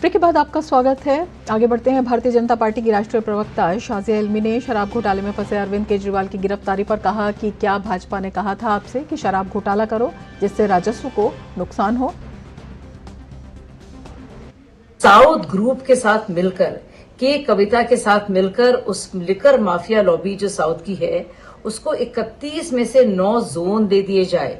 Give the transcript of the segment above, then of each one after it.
Break के बाद आपका स्वागत है। आगे बढ़ते हैं। भारतीय जनता पार्टी की राष्ट्रीय प्रवक्ता शाजिया इल्मी ने शराब घोटाले में फंसे अरविंद केजरीवाल की गिरफ्तारी पर कहा कि क्या भाजपा ने कहा था आपसे कि शराब घोटाला करो जिससे राजस्व को नुकसान हो। साउथ ग्रुप के साथ मिलकर, के कविता के साथ मिलकर उस लिकर माफिया लॉबी जो साउथ की है उसको 31 में से 9 जोन दे दिए जाए।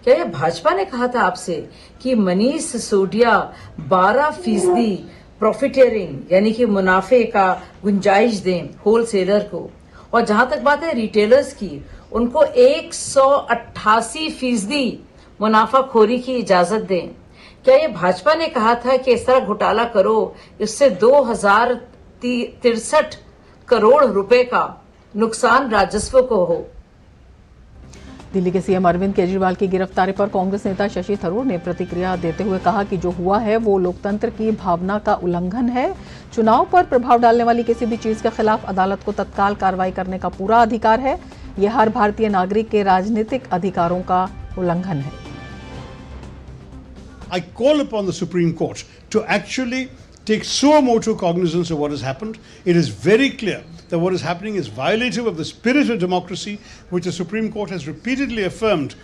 क्या ये भाजपा ने कहा था आपसे कि मनीष सिसोदिया 12% प्रॉफिटेरिंग यानी कि मुनाफे का गुंजाइश दें होलसेलर को, और जहां तक बात है रिटेलर्स की, उनको 188% मुनाफाखोरी की इजाजत दें। क्या ये भाजपा ने कहा था कि इस तरह घोटाला करो इससे 2063 करोड़ रुपए का नुकसान राजस्व को हो। दिल्ली के सीएम अरविंद केजरीवाल की गिरफ्तारी पर कांग्रेस नेता शशि थरूर ने प्रतिक्रिया देते हुए कहा कि जो हुआ है वो लोकतंत्र की भावना का उल्लंघन है। चुनाव पर प्रभाव डालने वाली किसी भी चीज के खिलाफ अदालत को तत्काल कार्रवाई करने का पूरा अधिकार है। यह हर भारतीय नागरिक के राजनीतिक अधिकारों का उल्लंघन है। I call upon the Supreme Court to actually take suo motu cognizance of what has happened. It is very clear that what is happening is violative of the spirit of democracy, which the Supreme Court has repeatedly affirmed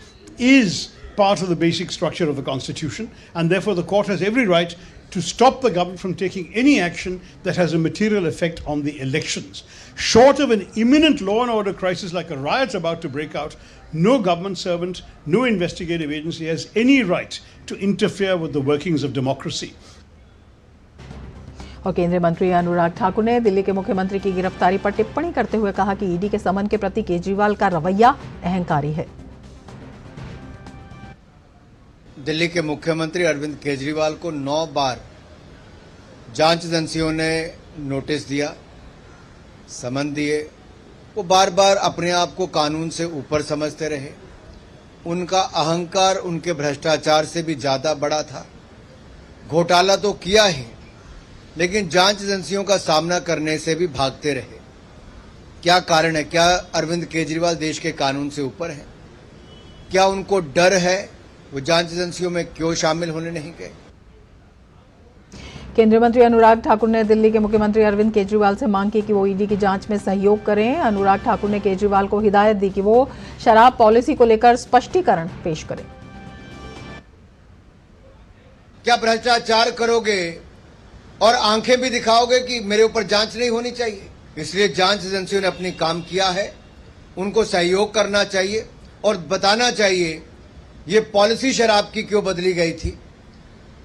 is part of the basic structure of the Constitution, and therefore the court has every right to stop the government from taking any action that has a material effect on the elections. Short of an imminent law and order crisis like a riot about to break out, no government servant, no investigative agency has any right to interfere with the workings of democracy. और केंद्रीय मंत्री अनुराग ठाकुर ने दिल्ली के मुख्यमंत्री की गिरफ्तारी पर टिप्पणी करते हुए कहा कि ईडी के समन के प्रति केजरीवाल का रवैया अहंकारी है। दिल्ली के मुख्यमंत्री अरविंद केजरीवाल को 9 बार जांच एजेंसियों ने नोटिस दिया, समन दिए। वो बार बार अपने आप को कानून से ऊपर समझते रहे। उनका अहंकार उनके भ्रष्टाचार से भी ज्यादा बड़ा था। घोटाला तो किया है, लेकिन जांच एजेंसियों का सामना करने से भी भागते रहे। क्या कारण है? क्या अरविंद केजरीवाल देश के कानून से ऊपर है? क्या उनको डर है? वो जांच एजेंसियों में क्यों शामिल होने नहीं गए? केंद्रीय मंत्री अनुराग ठाकुर ने दिल्ली के मुख्यमंत्री अरविंद केजरीवाल से मांग की कि वो ईडी की जांच में सहयोग करें। अनुराग ठाकुर ने केजरीवाल को हिदायत दी कि वो शराब पॉलिसी को लेकर स्पष्टीकरण पेश करें। क्या भ्रष्टाचार करोगे और आंखें भी दिखाओगे कि मेरे ऊपर जांच नहीं होनी चाहिए? इसलिए जांच एजेंसियों ने अपनी काम किया है, उनको सहयोग करना चाहिए और बताना चाहिए ये पॉलिसी शराब की क्यों बदली गई थी,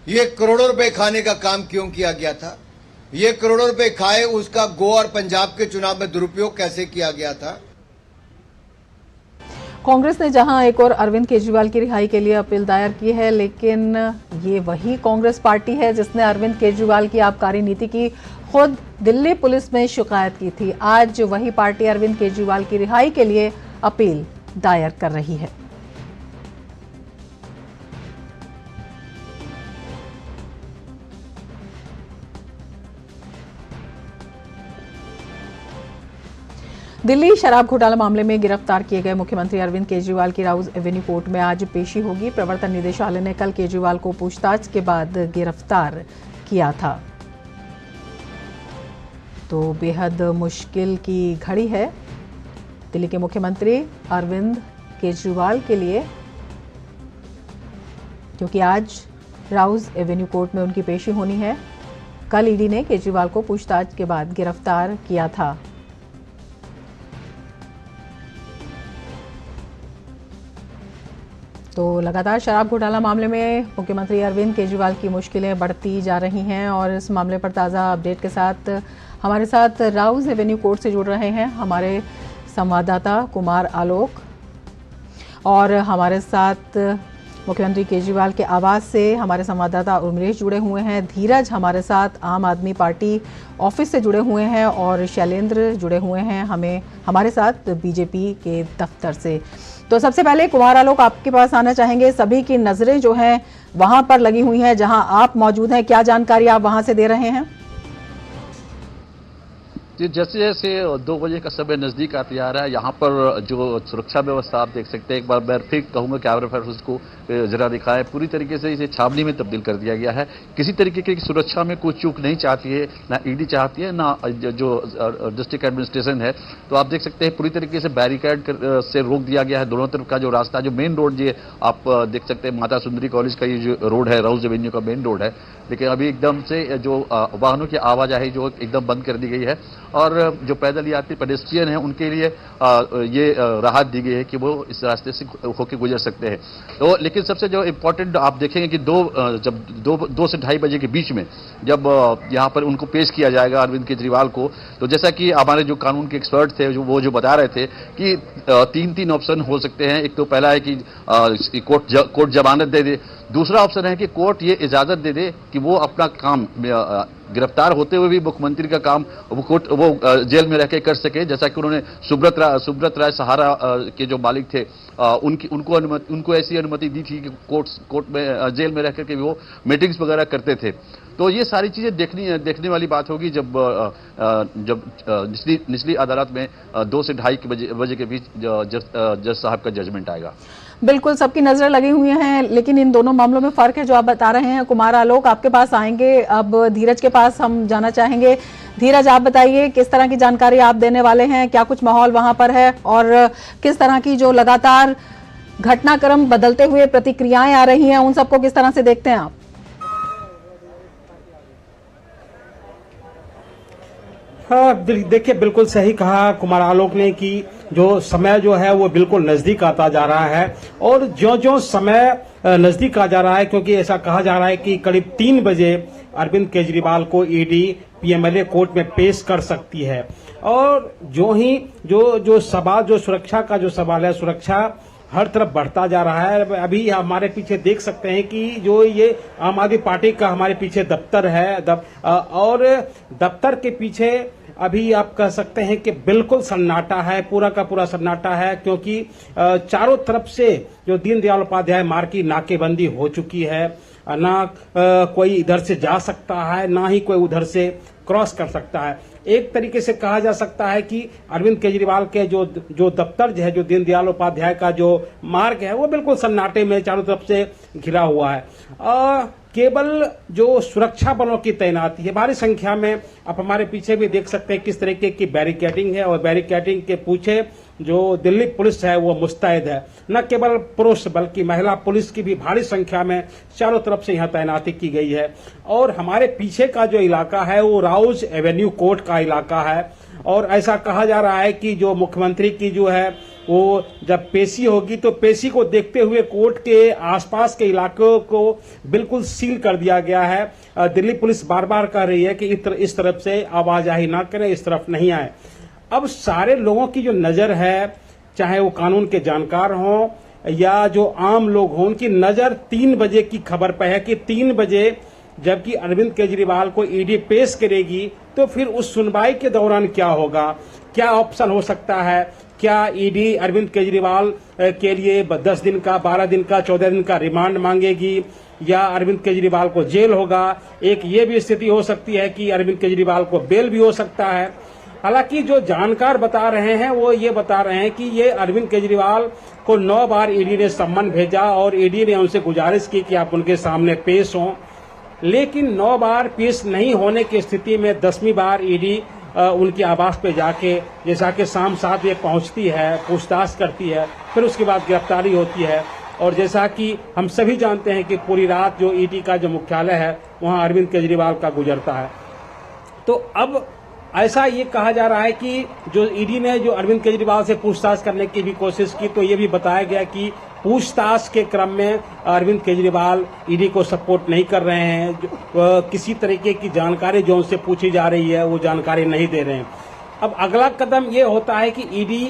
ये करोड़ों रुपए खाने का काम क्यों किया गया था, ये करोड़ों रुपए खाए उसका गोवा और पंजाब के चुनाव में दुरुपयोग कैसे किया गया था। कांग्रेस ने जहां एक और अरविंद केजरीवाल की रिहाई के लिए अपील दायर की है, लेकिन ये वही कांग्रेस पार्टी है जिसने अरविंद केजरीवाल की आबकारी नीति की खुद दिल्ली पुलिस में शिकायत की थी। आज वही पार्टी अरविंद केजरीवाल की रिहाई के लिए अपील दायर कर रही है। दिल्ली शराब घोटाला मामले में गिरफ्तार किए गए मुख्यमंत्री अरविंद केजरीवाल की राउज एवेन्यू कोर्ट में आज पेशी होगी। प्रवर्तन निदेशालय ने कल केजरीवाल को पूछताछ के बाद गिरफ्तार किया था। तो बेहद मुश्किल की घड़ी है दिल्ली के मुख्यमंत्री अरविंद केजरीवाल के लिए, क्योंकि आज राउज एवेन्यू कोर्ट में उनकी पेशी होनी है। कल ईडी ने केजरीवाल को पूछताछ के बाद गिरफ्तार किया था। तो लगातार शराब घोटाला मामले में मुख्यमंत्री अरविंद केजरीवाल की मुश्किलें बढ़ती जा रही हैं और इस मामले पर ताज़ा अपडेट के साथ हमारे साथ राउज एवेन्यू कोर्ट से जुड़ रहे हैं हमारे संवाददाता कुमार आलोक, और हमारे साथ मुख्यमंत्री केजरीवाल के आवास से हमारे संवाददाता उर्मिलेश जुड़े हुए हैं। धीरज हमारे साथ आम आदमी पार्टी ऑफिस से जुड़े हुए हैं और शैलेंद्र जुड़े हुए हैं हमारे साथ बीजेपी के दफ्तर से। तो सबसे पहले कुमार आलोक आपके पास आना चाहेंगे। सभी की नजरें जो हैं वहां पर लगी हुई हैं जहां आप मौजूद हैं, क्या जानकारी आप वहां से दे रहे हैं? जैसे जैसे 2 बजे का समय नजदीक आते जा रहा है, यहाँ पर जो सुरक्षा व्यवस्था आप देख सकते हैं। एक बार मैं फिर कहूंगा कैमरा पर्सन को जरा दिखाएं, पूरी तरीके से इसे छावनी में तब्दील कर दिया गया है। किसी तरीके की सुरक्षा में कोई चूक नहीं चाहती है, ना ईडी चाहती है, ना जो डिस्ट्रिक्ट एडमिनिस्ट्रेशन है। तो आप देख सकते हैं पूरी तरीके से बैरिकेड से रोक दिया गया है दोनों तरफ का जो रास्ता, जो मेन रोड ये आप देख सकते हैं माता सुंदरी कॉलेज का ये जो रोड है, राउज एवेन्यू का मेन रोड है, लेकिन अभी एकदम से जो वाहनों की आवाजाही जो एकदम बंद कर दी गई है और जो पैदल यात्री पेडेस्ट्रियन हैं उनके लिए ये राहत दी गई है कि वो इस रास्ते से होकर गुजर सकते हैं। तो लेकिन सबसे जो इम्पोर्टेंट आप देखेंगे कि जब 2 से 2:30 बजे के बीच में जब यहाँ पर उनको पेश किया जाएगा अरविंद केजरीवाल को, तो जैसा कि हमारे जो कानून के एक्सपर्ट थे जो बता रहे थे कि 3 ऑप्शन हो सकते हैं। एक तो पहला है कि कोर्ट जमानत दे दे, दूसरा ऑप्शन है कि कोर्ट ये इजाजत दे दे कि वो अपना काम गिरफ्तार होते हुए भी मुख्यमंत्री का काम वो जेल में रह के कर सके, जैसा कि उन्होंने सुब्रत राय सहारा के जो मालिक थे उनको ऐसी अनुमति दी थी कि कोर्ट में जेल में रह करके वो मीटिंग्स वगैरह करते थे। तो ये सारी चीजें देखने वाली बात होगी जब निचली अदालत में 2 से 2:30 बजे के बीच जज साहब का जजमेंट आएगा। बिल्कुल, सबकी नजर लगी हुई है, लेकिन इन दोनों मामलों में फर्क है जो आप बता रहे हैं। कुमार आलोक आपके पास आएंगे, अब धीरज के पास हम जाना चाहेंगे। धीरज, आप बताइए किस तरह की जानकारी आप देने वाले हैं, क्या कुछ माहौल वहां पर है और किस तरह की जो लगातार घटनाक्रम बदलते हुए प्रतिक्रियाएं आ रही हैं उन सबको किस तरह से देखते हैं आप? हाँ, देखिए, बिल्कुल सही कहा कुमार आलोक ने कि जो समय जो है वो बिल्कुल नजदीक आता जा रहा है और ज्यों-ज्यों समय नजदीक आ जा रहा है, क्योंकि ऐसा कहा जा रहा है कि करीब 3 बजे अरविंद केजरीवाल को ईडी पीएमएलए कोर्ट में पेश कर सकती है। और जो सवाल, जो सुरक्षा का जो सवाल है, सुरक्षा हर तरफ बढ़ता जा रहा है। अभी हमारे पीछे देख सकते हैं कि जो ये आम आदमी पार्टी का हमारे पीछे दफ्तर है और दफ्तर के पीछे अभी आप कह सकते हैं कि बिल्कुल सन्नाटा है, पूरा का पूरा सन्नाटा है, क्योंकि चारों तरफ से जो दीनदयाल उपाध्याय मार्ग की नाकेबंदी हो चुकी है। ना कोई इधर से जा सकता है, ना ही कोई उधर से क्रॉस कर सकता है। एक तरीके से कहा जा सकता है कि अरविंद केजरीवाल के जो दफ्तर है, जो दीनदयाल उपाध्याय का जो मार्ग है, वो बिल्कुल सन्नाटे में चारों तरफ से घिरा हुआ है। केवल जो सुरक्षा बलों की तैनाती है भारी संख्या में, आप हमारे पीछे भी देख सकते हैं किस तरीके की बैरिकेडिंग है और बैरिकेडिंग के पीछे जो दिल्ली पुलिस है वो मुस्तैद है। न केवल पुरुष बल्कि महिला पुलिस की भी भारी संख्या में चारों तरफ से यहाँ तैनाती की गई है। और हमारे पीछे का जो इलाका है वो राउज एवेन्यू कोर्ट का इलाका है और ऐसा कहा जा रहा है कि जो मुख्यमंत्री की जो है वो जब पेशी होगी तो पेशी को देखते हुए कोर्ट के आसपास के इलाकों को बिल्कुल सील कर दिया गया है। दिल्ली पुलिस बार बार कह रही है कि इस तरफ से आवाजाही ना करें, इस तरफ नहीं आए। अब सारे लोगों की जो नजर है, चाहे वो कानून के जानकार हों या जो आम लोग हों, उनकी नजर 3 बजे की खबर पर है कि 3 बजे जबकि अरविंद केजरीवाल को ईडी पेश करेगी तो फिर उस सुनवाई के दौरान क्या होगा, क्या ऑप्शन हो सकता है। क्या ईडी अरविंद केजरीवाल के लिए 10 दिन का, 12 दिन का, 14 दिन का रिमांड मांगेगी या अरविंद केजरीवाल को जेल होगा। एक ये भी स्थिति हो सकती है कि अरविंद केजरीवाल को बेल भी हो सकता है। हालांकि जो जानकार बता रहे हैं वो ये बता रहे हैं कि ये अरविंद केजरीवाल को 9 बार ईडी ने सम्मन भेजा और ईडी ने उनसे गुजारिश की कि आप उनके सामने पेश हों, लेकिन 9 बार पेश नहीं होने की स्थिति में 10वीं बार ईडी उनके आवास पे जाके जैसा कि शाम 7 बजे पहुंचती है, पूछताछ करती है, फिर उसके बाद गिरफ्तारी होती है। और जैसा कि हम सभी जानते हैं कि पूरी रात जो ईडी का जो मुख्यालय है वहां अरविंद केजरीवाल का गुजरता है। तो अब ऐसा ये कहा जा रहा है कि जो ईडी ने जो अरविंद केजरीवाल से पूछताछ करने की भी कोशिश की तो ये भी बताया गया कि पूछताछ के क्रम में अरविंद केजरीवाल ईडी को सपोर्ट नहीं कर रहे हैं, किसी तरीके की जानकारी जो उनसे पूछी जा रही है वो जानकारी नहीं दे रहे हैं। अब अगला कदम ये होता है कि ईडी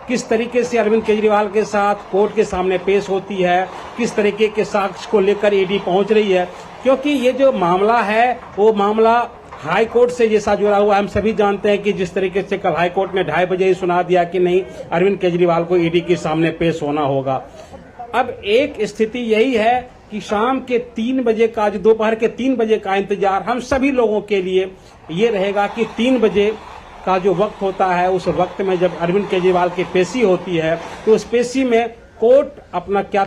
किस तरीके से अरविंद केजरीवाल के साथ कोर्ट के सामने पेश होती है, किस तरीके के साक्ष्य को लेकर ईडी पहुंच रही है, क्योंकि ये जो मामला है वो मामला हाई कोर्ट से जैसा जुड़ा हुआ। हम सभी जानते हैं कि जिस तरीके से कल हाई कोर्ट ने 2:30 बजे ही सुना दिया कि नहीं, अरविंद केजरीवाल को ईडी के सामने पेश होना होगा। अब एक स्थिति यही है कि शाम के 3 बजे का, दोपहर के 3 बजे का इंतजार हम सभी लोगों के लिए ये रहेगा कि 3 बजे का जो वक्त होता है, उस वक्त में जब अरविंद केजरीवाल की पेशी होती है तो उस पेशी में कोर्ट अपना क्या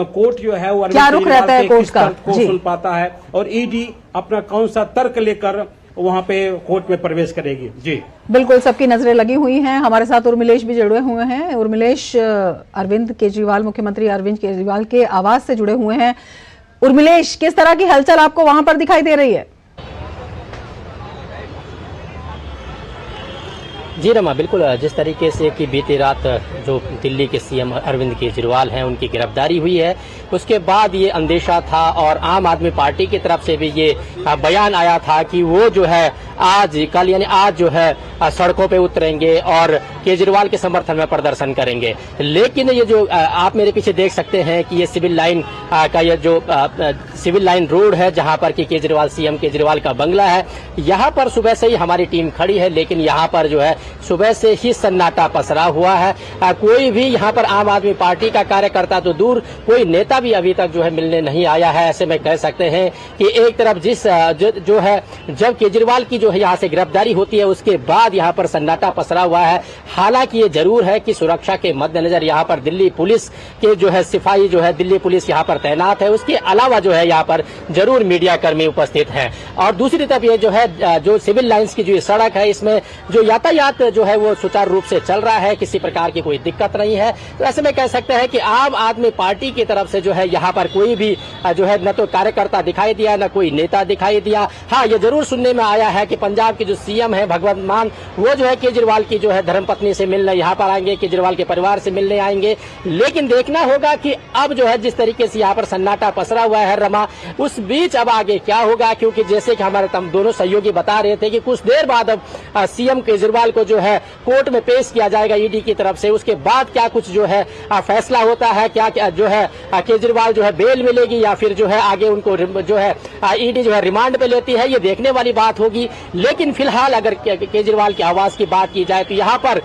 कोर्ट जो है वो क्या रुख रहता है कोर्ट का को सुन पाता है और ईडी अपना कौन सा तर्क लेकर वहां पे कोर्ट में प्रवेश करेगी। जी बिल्कुल, सबकी नजरें लगी हुई हैं। हमारे साथ उर्मिलेश भी जुड़े हुए हैं। उर्मिलेश, अरविंद केजरीवाल, मुख्यमंत्री अरविंद केजरीवाल के आवास से जुड़े हुए हैं। उर्मिलेश, किस तरह की हलचल आपको वहां पर दिखाई दे रही है? जी रमा, बिल्कुल जिस तरीके से कि बीती रात जो दिल्ली के सीएम अरविंद केजरीवाल हैं उनकी गिरफ्तारी हुई है, उसके बाद ये अंदेशा था और आम आदमी पार्टी की तरफ से भी ये बयान आया था कि वो जो है कल यानी आज जो है सड़कों पे उतरेंगे और केजरीवाल के समर्थन में प्रदर्शन करेंगे। लेकिन ये जो आप मेरे पीछे देख सकते हैं कि ये सिविल लाइन का ये जो सिविल लाइन रोड है जहां पर कि केजरीवाल सीएम केजरीवाल का बंगला है, यहाँ पर सुबह से ही हमारी टीम खड़ी है, लेकिन यहाँ पर जो है सुबह से ही सन्नाटा पसरा हुआ है। कोई भी यहाँ पर आम आदमी पार्टी का कार्यकर्ता तो दूर, कोई नेता भी अभी तक जो है मिलने नहीं आया है। ऐसे में कह सकते हैं कि एक तरफ जो है जब केजरीवाल की जो है यहाँ से गिरफ्तारी होती है उसके बाद यहाँ पर सन्नाटा पसरा हुआ है। हालांकि ये जरूर है कि सुरक्षा के मद्देनजर यहाँ पर दिल्ली पुलिस के जो है सिपाही जो है दिल्ली पुलिस यहाँ पर तैनात है। उसके अलावा जो है यहाँ पर जरूर मीडिया कर्मी उपस्थित हैं। और दूसरी तरफ ये जो है जो सिविल लाइन्स की जो सड़क है इसमें जो यातायात जो है वो सुचारू रूप से चल रहा है, किसी प्रकार की कोई दिक्कत नहीं है। तो ऐसे में कह सकते हैं कि आम आदमी पार्टी की तरफ से जो है यहाँ पर कोई भी जो है न तो कार्यकर्ता दिखाई दिया न कोई नेता दिखाई दिया। हाँ, ये जरूर सुनने में आया है कि पंजाब के जो सीएम है भगवंत मान, वो जो है केजरीवाल की जो है धर्मपत्नी से मिलने यहाँ पर आएंगे, केजरीवाल के परिवार से मिलने आएंगे। लेकिन देखना होगा कि अब जो है जिस तरीके से यहाँ पर सन्नाटा पसरा हुआ है रमा, उस बीच अब आगे क्या होगा, क्योंकि जैसे कि हमारे दोनों सहयोगी बता रहे थे कि कुछ देर बाद अब सीएम केजरीवाल को जो है कोर्ट में पेश किया जाएगा ईडी की तरफ से। उसके बाद क्या कुछ जो है फैसला होता है, क्या जो है केजरीवाल जो है बेल मिलेगी या फिर जो है आगे उनको जो है ईडी जो है रिमांड पे लेती है, ये देखने वाली बात होगी। लेकिन फिलहाल अगर केजरीवाल की आवाज की बात की जाए तो यहाँ पर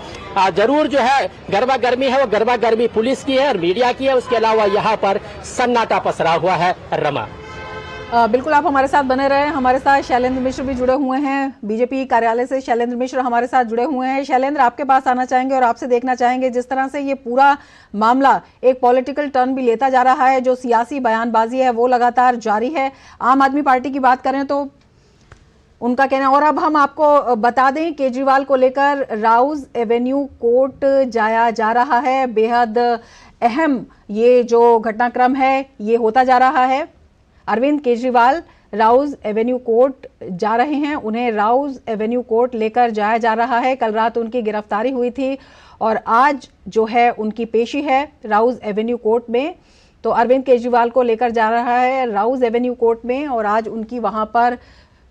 जरूर जो है गरमा गर्मी है, वो गरमा गर्मी पुलिस की है और मीडिया की है। उसके अलावा यहाँ पर सन्नाटा पसरा हुआ है। रमा, बिल्कुल, आप हमारे साथ बने रहे। हमारे साथ शैलेंद्र मिश्र भी जुड़े हुए हैं, बीजेपी कार्यालय से शैलेंद्र मिश्र हमारे साथ जुड़े हुए हैं। शैलेंद्र, आपके पास आना चाहेंगे और आपसे देखना चाहेंगे जिस तरह से ये पूरा मामला एक पॉलिटिकल टर्न भी लेता जा रहा है, जो सियासी बयानबाजी है वो लगातार जारी है। आम आदमी पार्टी की बात करें तो उनका कहना, और अब हम आपको बता दें केजरीवाल को लेकर राउज एवेन्यू कोर्ट जाया जा रहा है। बेहद अहम ये जो घटनाक्रम है ये होता जा रहा है। अरविंद केजरीवाल राउज एवेन्यू कोर्ट जा रहे हैं, उन्हें राउज एवेन्यू कोर्ट लेकर जाया जा रहा है। कल रात उनकी गिरफ्तारी हुई थी और आज जो है उनकी पेशी है राउज एवेन्यू कोर्ट में। तो अरविंद केजरीवाल को लेकर जा रहा है राउज एवेन्यू कोर्ट में और आज उनकी वहां पर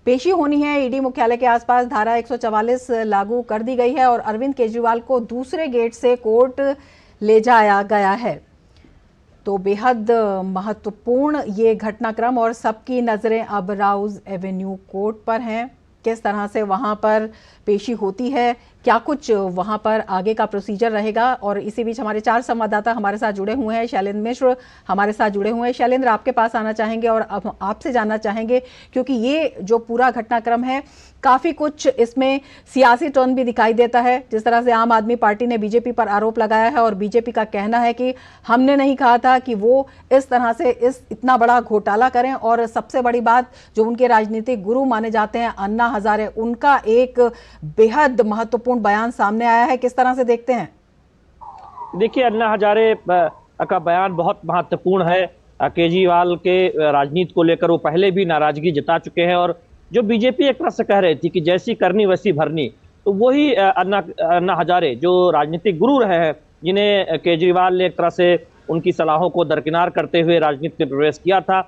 पेशी होनी है। ईडी मुख्यालय के आसपास धारा 144 लागू कर दी गई है और अरविंद केजरीवाल को दूसरे गेट से कोर्ट ले जाया गया है। तो बेहद महत्वपूर्ण ये घटनाक्रम और सबकी नजरें अब राउज एवेन्यू कोर्ट पर हैं। किस तरह से वहां पर पेशी होती है, क्या कुछ वहां पर आगे का प्रोसीजर रहेगा। और इसी बीच हमारे 4 संवाददाता हमारे साथ जुड़े हुए हैं। शैलेंद्र मिश्र हमारे साथ जुड़े हुए हैं। शैलेंद्र, आपके पास आना चाहेंगे और अब आपसे जानना चाहेंगे क्योंकि ये जो पूरा घटनाक्रम है काफी कुछ इसमें सियासी टर्न भी दिखाई देता है। जिस तरह से आम आदमी पार्टी ने बीजेपी पर आरोप लगाया है और बीजेपी का कहना है कि हमने नहीं कहा था कि वो इस तरह से इतना बड़ा घोटाला करें। और सबसे बड़ी बात, जो उनके राजनीतिक गुरु माने जाते हैं अन्ना हजारे, उनका एक बेहद महत्वपूर्ण बयान सामने आया है। किस तरह से देखते हैं? देखिए, अन्ना हजारे का बयान बहुत महत्वपूर्ण है। केजरीवाल के राजनीति को लेकर वो पहले भी नाराजगी जता चुके हैं और जो बीजेपी एक तरह से कह रही थी कि जैसी करनी वैसी भरनी, तो वही अन्ना हजारे जो राजनीतिक गुरु रहे हैं, जिन्हें केजरीवाल ने एक तरह से उनकी सलाहों को दरकिनार करते हुए राजनीति में प्रवेश किया था,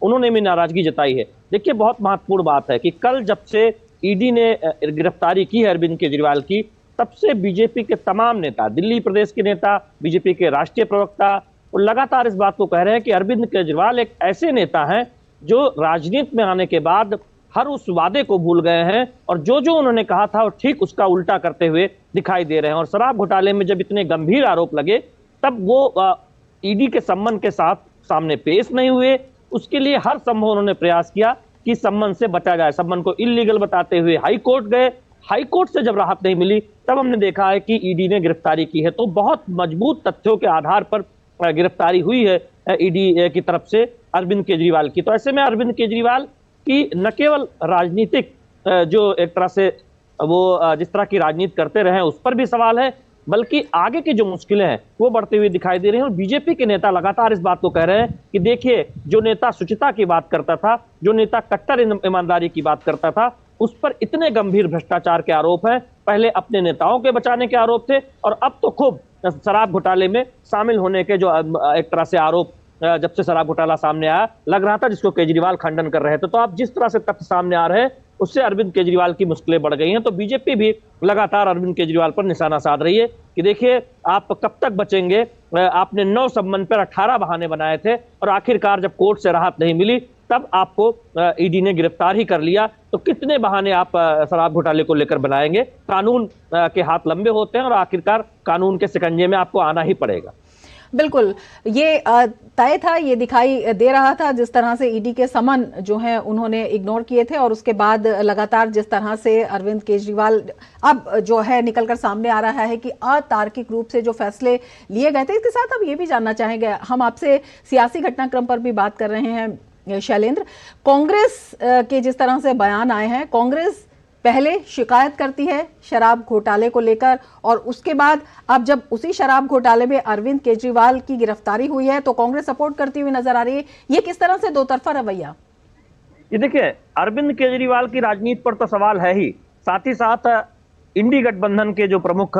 उन्होंने भी नाराजगी जताई है। देखिए, बहुत महत्वपूर्ण बात है कि कल जब से ईडी ने गिरफ्तारी की है अरविंद केजरीवाल की, तब से बीजेपी के तमाम नेता, दिल्ली प्रदेश के नेता, बीजेपी के राष्ट्रीय प्रवक्ता, वो लगातार इस बात को कह रहे हैं कि अरविंद केजरीवाल एक ऐसे नेता हैं जो राजनीति में आने के बाद हर उस वादे को भूल गए हैं और जो जो उन्होंने कहा था वो ठीक उसका उल्टा करते हुए दिखाई दे रहे हैं। और शराब घोटाले में जब इतने गंभीर आरोप लगे तब वो ईडी के सम्मन के साथ सामने पेश नहीं हुए। उसके लिए हर संभव उन्होंने प्रयास किया कि सम्मन से बचा जाए। सम्मन को इलीगल बताते हुए हाई कोर्ट गए हाईकोर्ट से जब राहत नहीं मिली तब हमने देखा है कि ईडी ने गिरफ्तारी की है। तो बहुत मजबूत तथ्यों के आधार पर गिरफ्तारी हुई है ईडी की तरफ से अरविंद केजरीवाल की। तो ऐसे में अरविंद केजरीवाल की न केवल राजनीतिक जो एक तरह से वो जिस तरह की राजनीति करते रहे उस पर भी सवाल है, बल्कि आगे की जो मुश्किलें हैं वो बढ़ती हुई दिखाई दे रही हैं। और बीजेपी के नेता लगातार इस बात को कह रहे हैं कि देखिए, जो नेता शुचिता की बात करता था, जो नेता कट्टर ईमानदारी की बात करता था, उस पर इतने गंभीर भ्रष्टाचार के आरोप हैं। पहले अपने नेताओं के बचाने के आरोप थे और अब तो खूब शराब घोटाले में शामिल होने के जो एक तरह से आरोप जब से शराब घोटाला सामने आया लग रहा था, जिसको केजरीवाल खंडन कर रहे थे। तो आप जिस तरह से तथ्य सामने आ रहे हैं उससे अरविंद केजरीवाल की मुश्किलें बढ़ गई हैं। तो बीजेपी भी लगातार अरविंद केजरीवाल पर निशाना साध रही है कि देखिए, आप कब तक बचेंगे। आपने 9 संबंध पर 18 बहाने बनाए थे और आखिरकार जब कोर्ट से राहत नहीं मिली तब आपको ईडी ने गिरफ्तार ही कर लिया। तो कितने बहाने आप शराब घोटाले को लेकर बनाएंगे? कानून के हाथ लंबे होते हैं और आखिरकार कानून के शिकंजे में आपको आना ही पड़ेगा। बिल्कुल, ये तय था, ये दिखाई दे रहा था जिस तरह से ईडी के समन जो हैं उन्होंने इग्नोर किए थे और उसके बाद लगातार जिस तरह से अरविंद केजरीवाल अब जो है निकलकर सामने आ रहा है कि अतार्किक रूप से जो फैसले लिए गए थे। इसके साथ अब ये भी जानना चाहेंगे, हम आपसे सियासी घटनाक्रम पर भी बात कर रहे हैं शैलेंद्र। कांग्रेस के जिस तरह से बयान आए हैं, कांग्रेस पहले शिकायत करती है शराब घोटाले को लेकर और उसके बाद अब जब उसी शराब घोटाले में अरविंद केजरीवाल की गिरफ्तारी हुई है तो कांग्रेस सपोर्ट करती हुई नजर आ रही है। ये किस तरह से दो तरफा रवैया? ये देखिए, अरविंद केजरीवाल की राजनीति पर तो सवाल है ही, साथ ही साथ इंडी गठबंधन के जो प्रमुख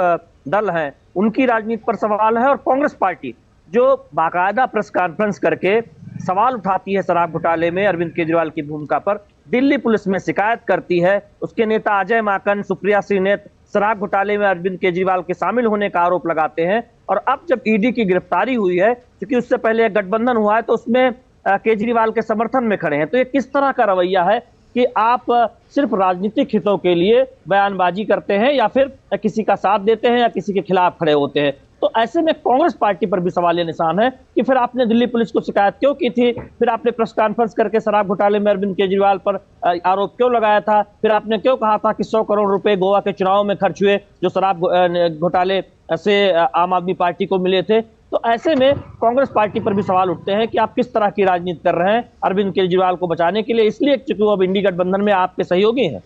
दल हैं उनकी राजनीति पर सवाल है। और कांग्रेस पार्टी जो बाकायदा प्रेस कॉन्फ्रेंस करके सवाल उठाती है शराब घोटाले में अरविंद केजरीवाल की भूमिका पर, दिल्ली पुलिस में शिकायत करती है। उसके नेता अजय माकन, सुप्रिया श्रीनेत शराब घोटाले में अरविंद केजरीवाल के शामिल होने का आरोप लगाते हैं। और अब जब ईडी की गिरफ्तारी हुई है, क्योंकि उससे पहले एक गठबंधन हुआ है, तो उसमें केजरीवाल के समर्थन में खड़े हैं। तो ये किस तरह का रवैया है कि आप सिर्फ राजनीतिक हितों के लिए बयानबाजी करते हैं या फिर किसी का साथ देते हैं या किसी के खिलाफ खड़े होते हैं? तो ऐसे में कांग्रेस पार्टी पर भी सवाल निशान है कि फिर आपने दिल्ली पुलिस को शिकायत क्यों की थी, फिर आपने प्रेस कॉन्फ्रेंस करके शराब घोटाले में अरविंद केजरीवाल पर आरोप क्यों लगाया था, फिर आपने क्यों कहा था कि 100 करोड़ रुपए गोवा के चुनाव में खर्च हुए जो शराब घोटाले से आम आदमी पार्टी को मिले थे। तो ऐसे में कांग्रेस पार्टी पर भी सवाल उठते हैं कि आप किस तरह की राजनीति कर रहे हैं अरविंद केजरीवाल को बचाने के लिए, इसलिए चूंकि वो अब इंडी गठबंधन में आपके सहयोगी हैं।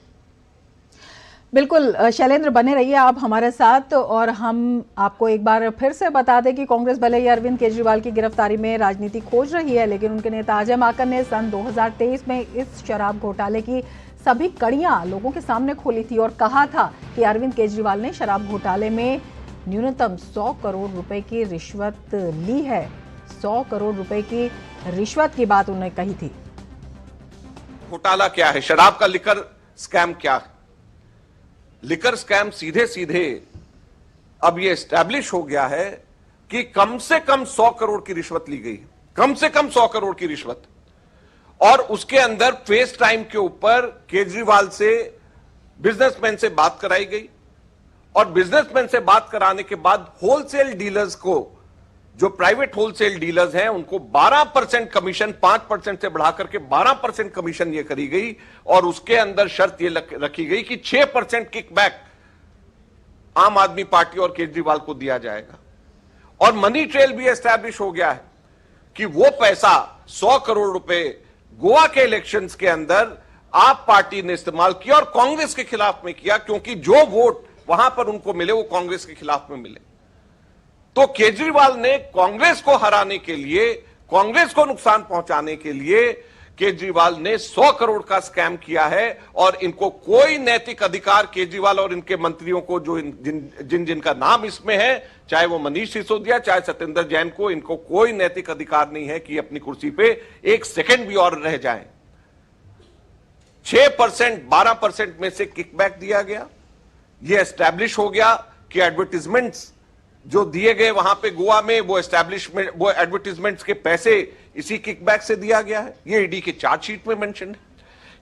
बिल्कुल शैलेंद्र, बने रहिए आप हमारे साथ और हम आपको एक बार फिर से बता दें कि कांग्रेस भले ही अरविंद केजरीवाल की गिरफ्तारी में राजनीति खोज रही है, लेकिन उनके नेता अजय माकन ने सन 2023 में इस शराब घोटाले की सभी कड़ियां लोगों के सामने खोली थी और कहा था कि अरविंद केजरीवाल ने शराब घोटाले में न्यूनतम 100 करोड़ रुपए की रिश्वत ली है। 100 करोड़ रुपए की रिश्वत की बात उन्होंने कही थी। घोटाला क्या है? शराब का लिकर स्कैम क्या है? लिकर स्कैम सीधे सीधे अब यह एस्टैब्लिश हो गया है कि कम से कम 100 करोड़ की रिश्वत ली गई, कम से कम 100 करोड़ की रिश्वत। और उसके अंदर फेस टाइम के ऊपर केजरीवाल से बिजनेसमैन से बात कराई गई और बिजनेसमैन से बात कराने के बाद होलसेल डीलर्स को, जो प्राइवेट होलसेल डीलर्स हैं, उनको 12% कमीशन 5% से बढ़ाकर के 12% कमीशन ये करी गई। और उसके अंदर शर्त ये रखी गई कि 6% किकबैक आम आदमी पार्टी और केजरीवाल को दिया जाएगा। और मनी ट्रेल भी एस्टैब्लिश हो गया है कि वो पैसा 100 करोड़ रुपए गोवा के इलेक्शंस के अंदर आप पार्टी ने इस्तेमाल किया और कांग्रेस के खिलाफ में किया, क्योंकि जो वोट वहां पर उनको मिले वो कांग्रेस के खिलाफ में मिले। तो केजरीवाल ने कांग्रेस को हराने के लिए, कांग्रेस को नुकसान पहुंचाने के लिए केजरीवाल ने 100 करोड़ का स्कैम किया है। और इनको कोई नैतिक अधिकार, केजरीवाल और इनके मंत्रियों को, जो जिनका नाम इसमें है, चाहे वो मनीष सिसोदिया, चाहे सत्येंद्र जैन को, इनको कोई नैतिक अधिकार नहीं है कि अपनी कुर्सी पे एक सेकंड भी और रह जाएं। 6% 12% में से किकबैक दिया गया। यह एस्टैब्लिश हो गया कि एडवर्टीजमेंट्स जो दिए गए वहां पे गोवा में, वो एडवर्टीजमेंट्स के पैसे इसी किकबैक से दिया गया है। ये ईडी के चार्जशीट में मेंशन है।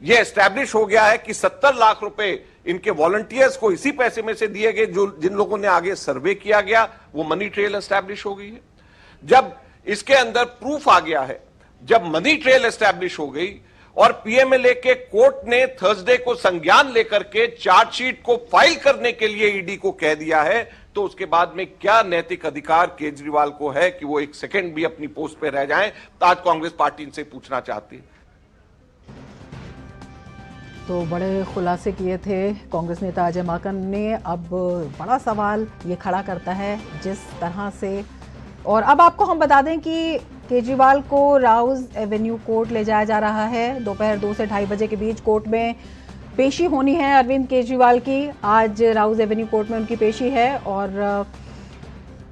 ये एस्टैब्लिश हो गया है कि 70 लाख रुपए इनके वॉलंटियर्स को इसी पैसे में से दिए गए, जो जिन लोगों ने आगे सर्वे किया गया, वो मनी ट्रेल एस्टैब्लिश हो गई है। जब इसके अंदर प्रूफ आ गया है, जब मनी ट्रेल एस्टैब्लिश हो गई और पीएमएलए के कोर्ट ने थर्सडे को संज्ञान लेकर के चार्जशीट को फाइल करने के लिए ईडी को कह दिया है, तो उसके बाद में क्या नैतिक अधिकार केजरीवाल को है कि वो एक सेकंड भी अपनी पोस्ट पे रह जाएं? तो आज कांग्रेस पार्टी इनसे पूछना चाहती है। तो बड़े खुलासे किए थे कांग्रेस नेता अजय माकन ने। अब बड़ा सवाल ये खड़ा करता है जिस तरह से, और अब आपको हम बता दें कि केजरीवाल को राउज एवेन्यू कोर्ट ले जाया जा रहा है। दोपहर 2 से 2:30 बजे के बीच कोर्ट में पेशी होनी है अरविंद केजरीवाल की। आज राउज एवेन्यू कोर्ट में उनकी पेशी है और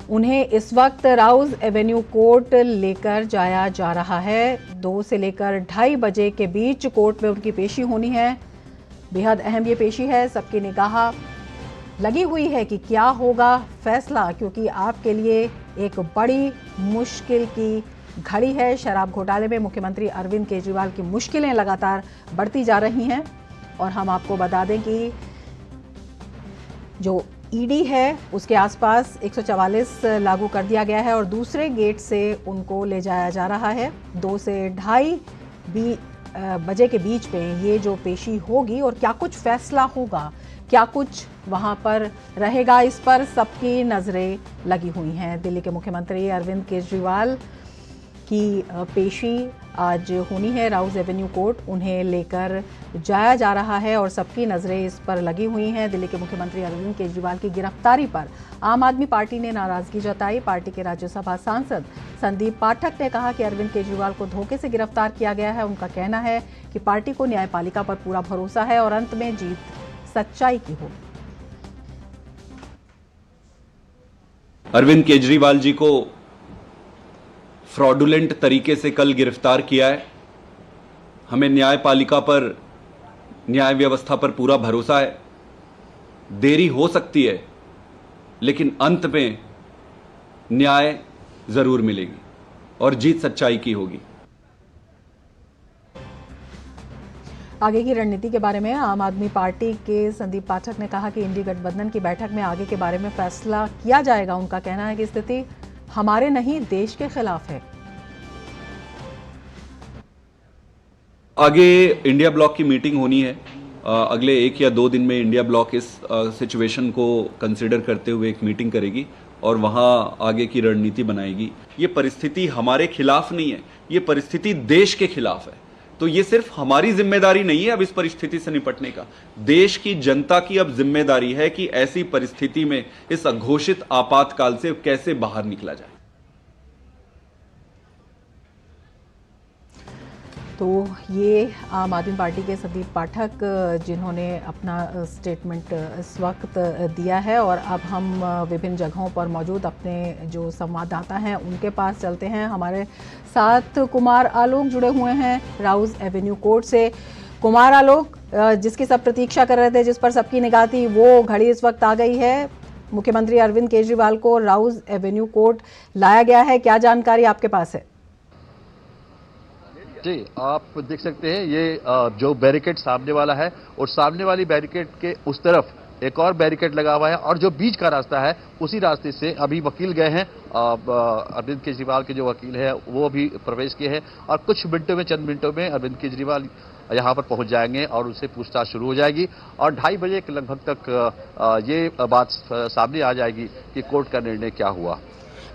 उन्हें इस वक्त राउज एवेन्यू कोर्ट लेकर जाया जा रहा है। 2 से लेकर 2:30 बजे के बीच कोर्ट में उनकी पेशी होनी है। बेहद अहम ये पेशी है, सबकी निगाह लगी हुई है कि क्या होगा फैसला, क्योंकि आपके लिए एक बड़ी मुश्किल की घड़ी है। शराब घोटाले में मुख्यमंत्री अरविंद केजरीवाल की मुश्किलें लगातार बढ़ती जा रही हैं और हम आपको बता दें कि जो ईडी है उसके आसपास 144 लागू कर दिया गया है और दूसरे गेट से उनको ले जाया जा रहा है। 2 से 2:30 बजे के बीच में ये जो पेशी होगी और क्या कुछ फैसला होगा, क्या कुछ वहां पर रहेगा, इस पर सबकी नजरें लगी हुई हैं। दिल्ली के मुख्यमंत्री अरविंद केजरीवाल की पेशी आज होनी है राउज एवेन्यू कोर्ट, उन्हें लेकर जाया जा रहा है और सबकी नज़रें इस पर लगी हुई हैं। दिल्ली के मुख्यमंत्री अरविंद केजरीवाल की गिरफ्तारी पर आम आदमी पार्टी ने नाराजगी जताई। पार्टी के राज्यसभा सांसद संदीप पाठक ने कहा कि अरविंद केजरीवाल को धोखे से गिरफ्तार किया गया है। उनका कहना है कि पार्टी को न्यायपालिका पर पूरा भरोसा है और अंत में जीत सच्चाई की होगी। अरविंद केजरीवाल जी को फ्रॉडुलेंट तरीके से कल गिरफ्तार किया है। हमें न्यायपालिका पर, न्याय व्यवस्था पर पूरा भरोसा है। देरी हो सकती है लेकिन अंत में न्याय जरूर मिलेगी और जीत सच्चाई की होगी। आगे की रणनीति के बारे में आम आदमी पार्टी के संदीप पाठक ने कहा कि इंडी गठबंधन की बैठक में आगे के बारे में फैसला किया जाएगा। उनका कहना है कि स्थिति हमारे नहीं देश के खिलाफ है। आगे इंडिया ब्लॉक की मीटिंग होनी है। अगले 1 या 2 दिन में इंडिया ब्लॉक इस सिचुएशन को कंसीडर करते हुए एक मीटिंग करेगी और वहां आगे की रणनीति बनाएगी। ये परिस्थिति हमारे खिलाफ नहीं है, ये परिस्थिति देश के खिलाफ है। तो ये सिर्फ हमारी जिम्मेदारी नहीं है अब इस परिस्थिति से निपटने का, देश की जनता की अब जिम्मेदारी है कि ऐसी परिस्थिति में इस अघोषित आपातकाल से कैसे बाहर निकला जाए। तो ये आम आदमी पार्टी के संदीप पाठक जिन्होंने अपना स्टेटमेंट इस वक्त दिया है और अब हम विभिन्न जगहों पर मौजूद अपने जो संवाददाता हैं उनके पास चलते हैं। हमारे साथ कुमार आलोक जुड़े हुए हैं राउज एवेन्यू कोर्ट से। कुमार आलोक, जिसकी सब प्रतीक्षा कर रहे थे, जिस पर सबकी निगाह थी, वो घड़ी इस वक्त आ गई है। मुख्यमंत्री अरविंद केजरीवाल को राउज एवेन्यू कोर्ट लाया गया है, क्या जानकारी आपके पास है? जी, आप देख सकते हैं ये जो बैरिकेड सामने वाला है और सामने वाली बैरिकेड के उस तरफ एक और बैरिकेड लगा हुआ है और जो बीच का रास्ता है उसी रास्ते से अभी वकील गए हैं। अरविंद केजरीवाल के जो वकील है वो अभी प्रवेश किए हैं और कुछ मिनटों में, चंद मिनटों में अरविंद केजरीवाल यहाँ पर पहुँच जाएंगे और उनसे पूछताछ शुरू हो जाएगी और 2:30 बजे के लगभग तक ये बात सामने आ जाएगी कि कोर्ट का निर्णय क्या हुआ।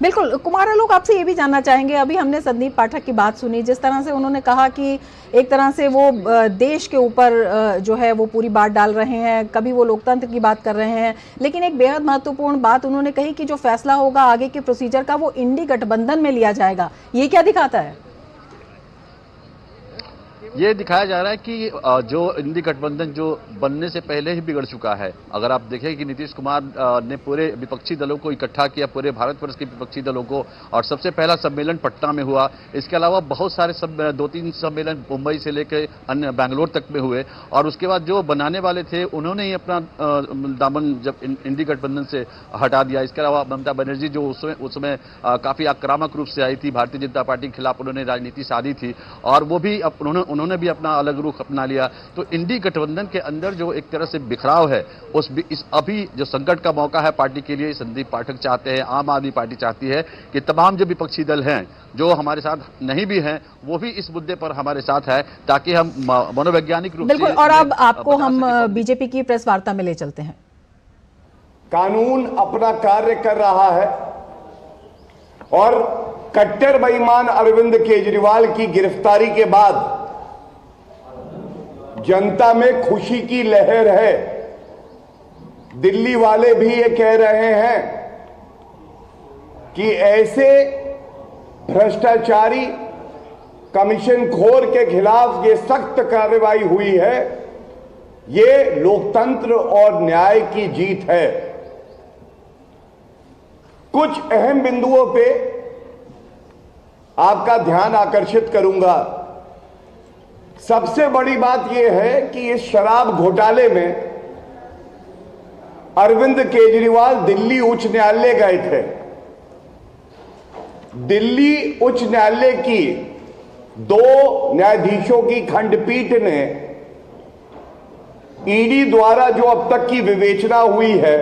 बिल्कुल कुमार आलोक, आपसे ये भी जानना चाहेंगे, अभी हमने संदीप पाठक की बात सुनी, जिस तरह से उन्होंने कहा कि एक तरह से वो देश के ऊपर जो है वो पूरी बात डाल रहे हैं, कभी वो लोकतंत्र की बात कर रहे हैं, लेकिन एक बेहद महत्वपूर्ण बात उन्होंने कही कि जो फैसला होगा आगे के प्रोसीजर का वो इंडी गठबंधन में लिया जाएगा। ये क्या दिखाता है? ये दिखाया जा रहा है कि जो इंडी गठबंधन जो बनने से पहले ही बिगड़ चुका है। अगर आप देखें कि नीतीश कुमार ने पूरे विपक्षी दलों को इकट्ठा किया, पूरे भारतवर्ष के विपक्षी दलों को, और सबसे पहला सम्मेलन पटना में हुआ। इसके अलावा बहुत सारे 2-3 सम्मेलन मुंबई से लेकर अन्य बैंगलोर तक में हुए और उसके बाद जो बनाने वाले थे उन्होंने ही अपना दामन जब इंडी गठबंधन से हटा दिया। इसके अलावा ममता बनर्जी जो उस समय काफी आक्रामक रूप से आई थी, भारतीय जनता पार्टी के खिलाफ उन्होंने राजनीति साधी थी और वो भी उन्होंने भी अपना अलग रुख अपना लिया। तो इंडी गठबंधन के अंदर जो एक तरह से बिखराव है, इस अभी जो संकट का मौका है पार्टी के लिए, संदीप पाठक चाहते हैं, आम आदमी पार्टी चाहती है कि तमाम जो विपक्षी दल हैं, जो हमारे साथ नहीं भी हैं, वो भी इस मुद्दे पर हमारे साथ है, ताकि हम मनोवैज्ञानिक रूप से। बिल्कुल, और अब आपको हम बीजेपी की प्रेस वार्ता में ले चलते हैं। कानून अपना कार्य कर रहा है और कट्टर बेईमान अरविंद केजरीवाल की गिरफ्तारी के बाद जनता में खुशी की लहर है। दिल्ली वाले भी ये कह रहे हैं कि ऐसे भ्रष्टाचारी कमीशन खोर के खिलाफ ये सख्त कार्रवाई हुई है, ये लोकतंत्र और न्याय की जीत है। कुछ अहम बिंदुओं पे आपका ध्यान आकर्षित करूंगा। सबसे बड़ी बात यह है कि इस शराब घोटाले में अरविंद केजरीवाल दिल्ली उच्च न्यायालय गए थे। दिल्ली उच्च न्यायालय की 2 न्यायाधीशों की खंडपीठ ने ईडी द्वारा जो अब तक की विवेचना हुई है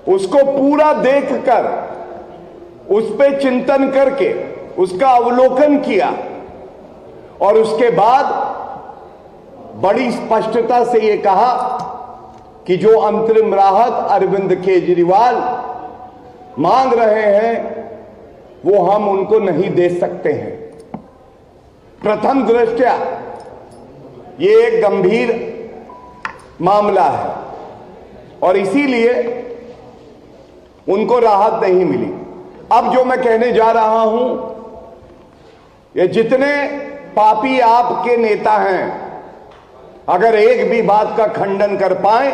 उसको पूरा देखकर, उस पर चिंतन करके उसका अवलोकन किया और उसके बाद बड़ी स्पष्टता से यह कहा कि जो अंतरिम राहत अरविंद केजरीवाल मांग रहे हैं वो हम उनको नहीं दे सकते हैं। प्रथम दृष्टया ये एक गंभीर मामला है और इसीलिए उनको राहत नहीं मिली। अब जो मैं कहने जा रहा हूं, ये जितने पापी आपके नेता हैं, अगर एक भी बात का खंडन कर पाए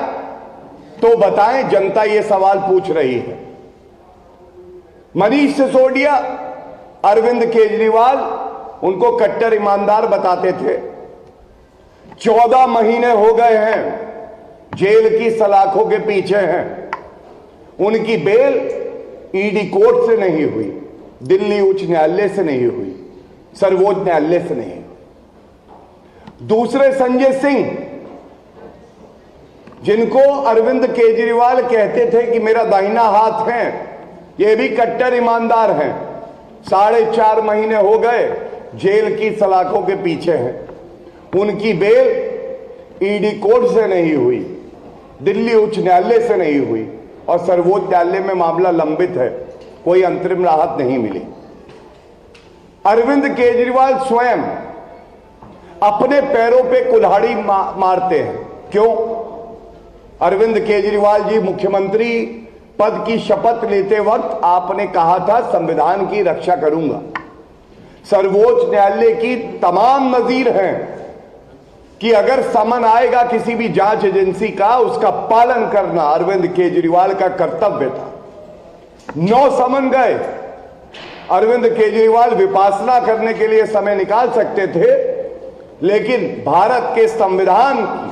तो बताएं, जनता ये सवाल पूछ रही है। मनीष सिसोदिया, अरविंद केजरीवाल उनको कट्टर ईमानदार बताते थे। 14 महीने हो गए हैं जेल की सलाखों के पीछे हैं। उनकी बेल ईडी कोर्ट से नहीं हुई, दिल्ली उच्च न्यायालय से नहीं हुई, सर्वोच्च न्यायालय से नहीं। दूसरे संजय सिंह, जिनको अरविंद केजरीवाल कहते थे कि मेरा दाहिना हाथ है, ये भी कट्टर ईमानदार हैं। 4.5 महीने हो गए जेल की सलाखों के पीछे हैं। उनकी बेल ईडी कोर्ट से नहीं हुई, दिल्ली उच्च न्यायालय से नहीं हुई और सर्वोच्च न्यायालय में मामला लंबित है, कोई अंतरिम राहत नहीं मिली। अरविंद केजरीवाल स्वयं अपने पैरों पे कुल्हाड़ी मारते हैं। क्यों? अरविंद केजरीवाल जी, मुख्यमंत्री पद की शपथ लेते वक्त आपने कहा था संविधान की रक्षा करूंगा। सर्वोच्च न्यायालय की तमाम नजीर हैं कि अगर समन आएगा किसी भी जांच एजेंसी का, उसका पालन करना अरविंद केजरीवाल का कर्तव्य था। 9 समन गए। अरविंद केजरीवाल विपासना करने के लिए समय निकाल सकते थे, लेकिन भारत के संविधान की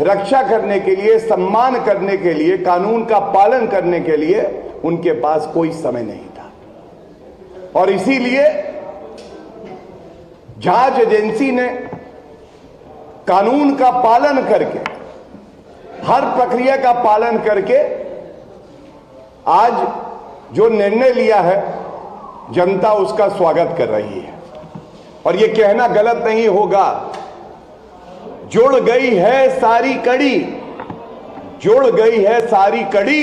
रक्षा करने के लिए, सम्मान करने के लिए, कानून का पालन करने के लिए उनके पास कोई समय नहीं था। और इसीलिए जांच एजेंसी ने कानून का पालन करके, हर प्रक्रिया का पालन करके आज जो निर्णय लिया है, जनता उसका स्वागत कर रही है। और ये कहना गलत नहीं होगा, जुड़ गई है सारी कड़ी, जुड़ गई है सारी कड़ी,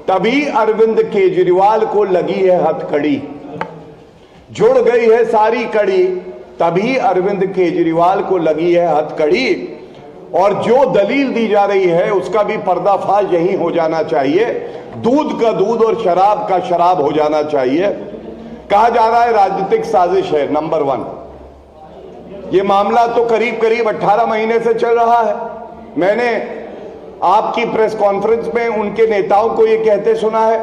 तभी अरविंद केजरीवाल को लगी है हथकड़ी। जुड़ गई है सारी कड़ी, तभी अरविंद केजरीवाल को लगी है हथकड़ी। और जो दलील दी जा रही है उसका भी पर्दाफाश यही हो जाना चाहिए। दूध का दूध और शराब का शराब हो जाना चाहिए। कहा जा रहा है राजनीतिक साजिश है। नंबर 1, ये मामला तो करीब करीब 18 महीने से चल रहा है। मैंने आपकी प्रेस कॉन्फ्रेंस में उनके नेताओं को ये कहते सुना है,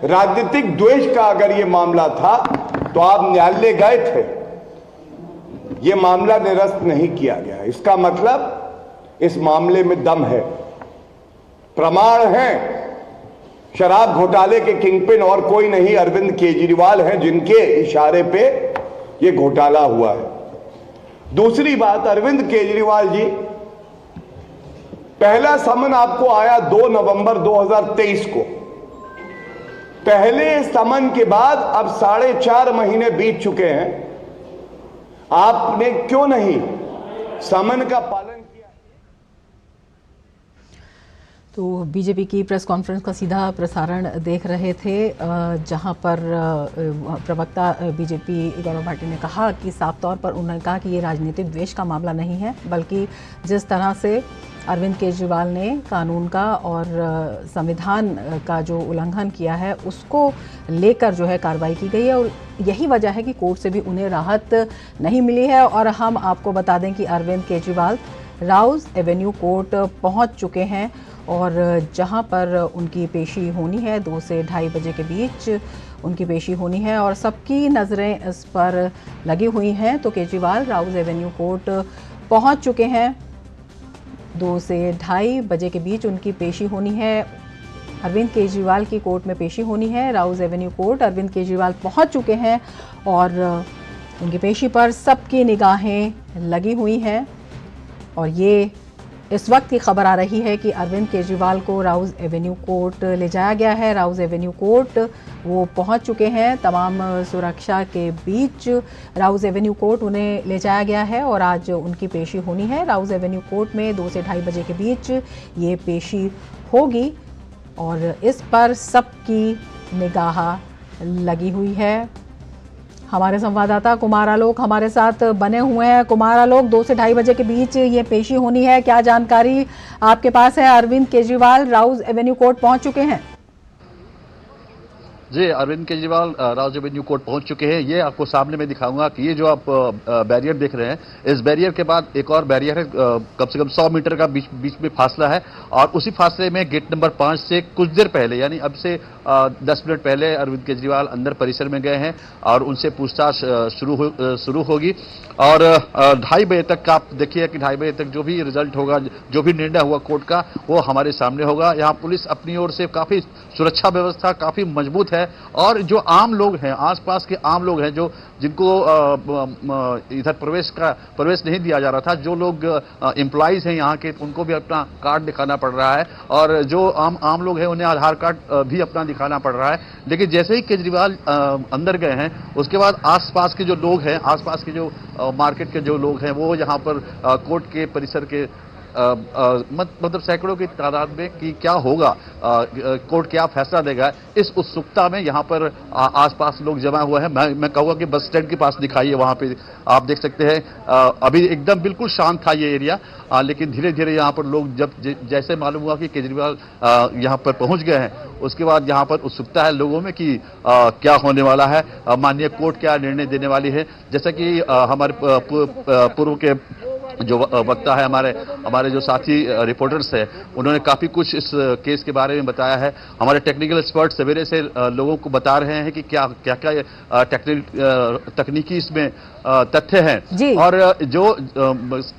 राजनीतिक द्वेष का अगर ये मामला था तो आप न्यायालय गए थे, ये मामला निरस्त नहीं किया गया। इसका मतलब इस मामले में दम है, प्रमाण है। शराब घोटाले के किंगपिन और कोई नहीं, अरविंद केजरीवाल हैं, जिनके इशारे पे ये घोटाला हुआ है। दूसरी बात, अरविंद केजरीवाल जी, पहला समन आपको आया 2 नवंबर 2023 को। पहले समन के बाद अब 4.5 महीने बीत चुके हैं, आपने क्यों नहीं समन का पालन किया? तो बीजेपी की प्रेस कॉन्फ्रेंस का सीधा प्रसारण देख रहे थे, जहां पर प्रवक्ता बीजेपी गौरव भाटी ने कहा कि साफ तौर पर उन्होंने कहा कि ये राजनीतिक द्वेष का मामला नहीं है, बल्कि जिस तरह से अरविंद केजरीवाल ने कानून का और संविधान का जो उल्लंघन किया है उसको लेकर जो है कार्रवाई की गई है, और यही वजह है कि कोर्ट से भी उन्हें राहत नहीं मिली है। और हम आपको बता दें कि अरविंद केजरीवाल राउज एवेन्यू कोर्ट पहुंच चुके हैं, और जहां पर उनकी पेशी होनी है 2 से 2:30 बजे के बीच उनकी पेशी होनी है, और सबकी नज़रें इस पर लगी हुई हैं। तो केजरीवाल राउज एवेन्यू कोर्ट पहुंच चुके हैं, 2 से 2:30 बजे के बीच उनकी पेशी होनी है। अरविंद केजरीवाल की कोर्ट में पेशी होनी है, राउज एवेन्यू कोर्ट। अरविंद केजरीवाल पहुंच चुके हैं और उनकी पेशी पर सबकी निगाहें लगी हुई हैं, और ये इस वक्त की खबर आ रही है कि अरविंद केजरीवाल को राउज एवेन्यू कोर्ट ले जाया गया है। राउज एवेन्यू कोर्ट वो पहुंच चुके हैं, तमाम सुरक्षा के बीच राउज एवेन्यू कोर्ट उन्हें ले जाया गया है, और आज उनकी पेशी होनी है। राउज एवेन्यू कोर्ट में 2 से 2:30 बजे के बीच ये पेशी होगी, और इस पर सबकी निगाह लगी हुई है। हमारे संवाददाता कुमार आलोक हमारे साथ बने हुए हैं। कुमार आलोक, 2 से 2:30 बजे के बीच ये पेशी होनी है, क्या जानकारी आपके पास है? अरविंद केजरीवाल राउज एवेन्यू कोर्ट पहुंच चुके हैं। जी, अरविंद केजरीवाल राउज एवेन्यू कोर्ट पहुंच चुके हैं। ये आपको सामने में दिखाऊंगा कि ये जो आप बैरियर देख रहे हैं, इस बैरियर के बाद एक और बैरियर है, कम से कम 100 मीटर का बीच में फासला है, और उसी फासले में गेट नंबर 5 से कुछ देर पहले, यानी अब से 10 मिनट पहले अरविंद केजरीवाल अंदर परिसर में गए हैं, और उनसे पूछताछ शुरू होगी। और 2:30 बजे तक का आप देखिए कि 2:30 बजे तक जो भी रिजल्ट होगा, जो भी निर्णय हुआ कोर्ट का, वो हमारे सामने होगा। यहाँ पुलिस अपनी ओर से काफी सुरक्षा व्यवस्था काफी मजबूत है, और जो आम लोग हैं, आसपास के आम लोग हैं, जिनको इधर प्रवेश नहीं दिया जा रहा था, जो लोग एम्प्लॉइज हैं यहाँ के, उनको भी अपना कार्ड दिखाना पड़ रहा है, और जो आम लोग हैं उन्हें आधार कार्ड भी अपना दिखाना पड़ रहा है। लेकिन जैसे ही केजरीवाल अंदर गए हैं, उसके बाद आसपास के जो लोग हैं, आसपास के जो मार्केट के जो लोग हैं, वो यहाँ पर कोर्ट के परिसर के मतलब सैकड़ों की तादाद में कि क्या होगा, कोर्ट क्या फैसला देगा, इस उत्सुकता में यहाँ पर आसपास लोग जमा हुए हैं। मैं कहूँगा कि बस स्टैंड के पास दिखाइए, वहाँ पे आप देख सकते हैं अभी एकदम बिल्कुल शांत था ये एरिया, लेकिन धीरे धीरे यहाँ पर लोग जब जैसे मालूम हुआ कि केजरीवाल यहाँ पर पहुँच गए हैं, उसके बाद यहाँ पर उत्सुकता है लोगों में कि क्या होने वाला है, माननीय कोर्ट क्या निर्णय देने वाली है। जैसा कि हमारे पूर्व के जो वक्ता है, हमारे जो साथी रिपोर्टर्स हैं, उन्होंने काफ़ी कुछ इस केस के बारे में बताया है। हमारे टेक्निकल एक्सपर्ट सवेरे से लोगों को बता रहे हैं कि क्या तकनीकी इसमें तथ्य हैं, और जो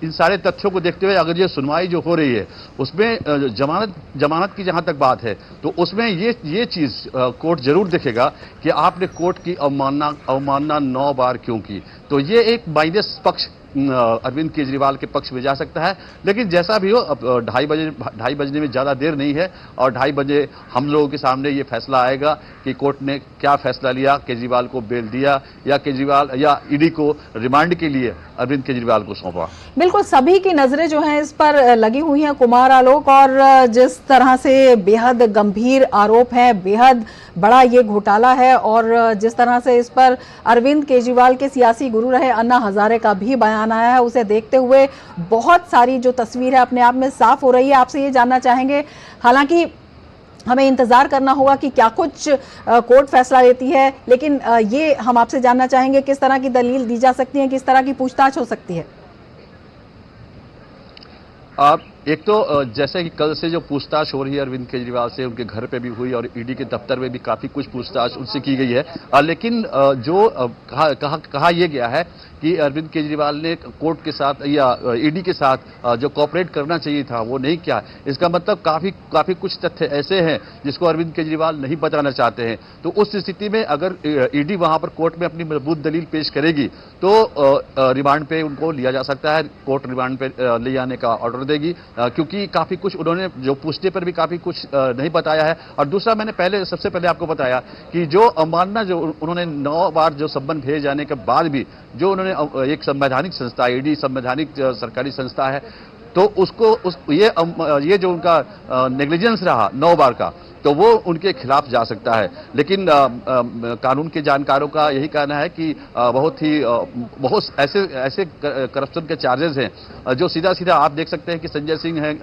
इन सारे तथ्यों को देखते हुए अगर ये सुनवाई जो हो रही है उसमें जमानत की जहां तक बात है, तो उसमें ये चीज कोर्ट जरूर देखेगा कि आपने कोर्ट की अवमानना 9 बार क्यों की। तो ये एक माइनस पक्ष अरविंद केजरीवाल के पक्ष में जा सकता है। लेकिन जैसा भी हो, अब 2:30 बजने में ज़्यादा देर नहीं है, और 2:30 बजे हम लोगों के सामने ये फैसला आएगा कि कोर्ट ने क्या फैसला लिया, केजरीवाल को बेल दिया या केजरीवाल या ईडी को रिमांड के लिए अरविंद केजरीवाल को सौंपा। बिल्कुल, सभी की नजरें जो हैं इस पर लगी हुई हैं कुमार आलोक, और जिस तरह से बेहद गंभीर आरोप है, बेहद बड़ा ये घोटाला है, और जिस तरह से इस पर अरविंद केजरीवाल के सियासी गुरु रहे अन्ना हजारे का भी बयान आया है, उसे देखते हुए बहुत सारी जो तस्वीर है अपने आप में साफ हो रही है। आपसे ये जानना चाहेंगे, हालांकि हमें इंतजार करना होगा कि क्या कुछ कोर्ट फैसला लेती है, लेकिन ये हम आपसे जानना चाहेंगे किस तरह की दलील दी जा सकती है, किस तरह की पूछताछ हो सकती है। एक तो जैसे कि कल से जो पूछताछ हो रही है अरविंद केजरीवाल से, उनके घर पे भी हुई और ईडी के दफ्तर में भी काफी कुछ पूछताछ उनसे की गई है, लेकिन जो कहा यह गया है कि अरविंद केजरीवाल ने कोर्ट के साथ या ईडी के साथ जो कोऑपरेट करना चाहिए था वो नहीं किया। इसका मतलब काफी कुछ तथ्य ऐसे हैं जिसको अरविंद केजरीवाल नहीं बताना चाहते हैं। तो उस स्थिति में अगर ईडी वहां पर कोर्ट में अपनी मजबूत दलील पेश करेगी तो रिमांड पे उनको लिया जा सकता है, कोर्ट रिमांड पे ले जाने का ऑर्डर देगी, क्योंकि काफी कुछ उन्होंने जो पूछने पर भी काफी कुछ नहीं बताया है। और दूसरा, मैंने सबसे पहले आपको बताया कि जो अवमानना जो उन्होंने 9 बार जो सम्मन भेजे जाने के बाद भी जो उन्होंने एक संवैधानिक संस्था, ईडी संवैधानिक सरकारी संस्था है, तो उसको ये जो उनका नेग्लिजेंस रहा 9 बार का, तो वो उनके खिलाफ जा सकता है। लेकिन कानून के जानकारों का यही कहना है कि बहुत ऐसे करप्शन के चार्जेस हैं जो सीधा आप देख सकते हैं कि संजय सिंह हैं